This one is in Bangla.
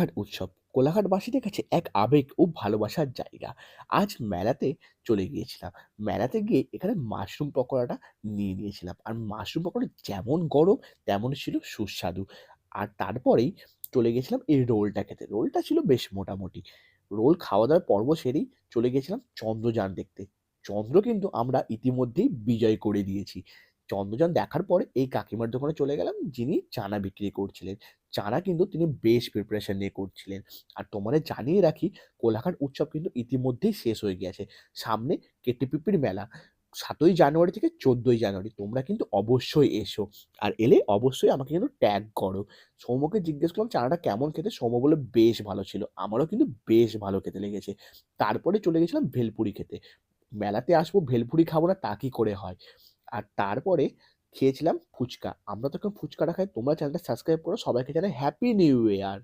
কোলাঘাট উৎসব কোলাঘাটবাসীদের কাছে এক আবেগ ও ভালোবাসার জায়গা। আজ মেলাতে চলে গিয়েছিলাম। মেলাতে গিয়ে এখানে মাশরুম পকোড়াটা নিয়ে নিয়েছিলাম। আর মাশরুম পকোড়া যেমন গরম তেমন ছিল সুস্বাদু। আর তারপরেই চলে গেছিলাম এই রোলটা খেতে। রোলটা ছিল বেশ মোটামুটি। রোল খাওয়া-দাওয়ার পর্ব সেরেই চলে গেছিলাম চন্দ্রযান দেখতে। চন্দ্র কিন্তু আমরা ইতিমধ্যেই বিজয় করে দিয়েছি। চন্দ্রযান দেখার পরে এই কাকিমার দোকানে চলে গেলাম, যিনি চানা বিক্রি করছিলেন। চারা কিন্তু তিনি বেশ প্রিপারেশন নিয়ে করছিলেন। আর তোমাদের জানিয়ে রাখি, কোলাঘাট উৎসব কিন্তু ইতিমধ্যেই শেষ হয়ে গিয়েছে। সামনে কেটিপিপির মেলা ৭ই জানুয়ারি থেকে ১৪ই জানুয়ারি। তোমরা কিন্তু অবশ্যই এসো। আর এলে অবশ্যই আমাকে কিন্তু ট্যাগ করো। সৌম্যকে জিজ্ঞেস করলাম চানাটা কেমন খেতে? সৌম্য বলল, "বেশ ভালো ছিল।" আমারও কিন্তু বেশ ভালো খেতে লেগেছে। তারপরে চলে গেছিলাম ভেলপুরি খেতে। মেলাতে আসবো ভেলপুরি খাবো না তা কি করে হয়? আর তারপরে খেয়েছিলাম ফুচকা। আমরা তো এখন ফুচকাটা খাই। তোমরা চ্যানেলটা সাবস্ক্রাইব করো। সবাইকে জানাই হ্যাপি নিউ ইয়ার।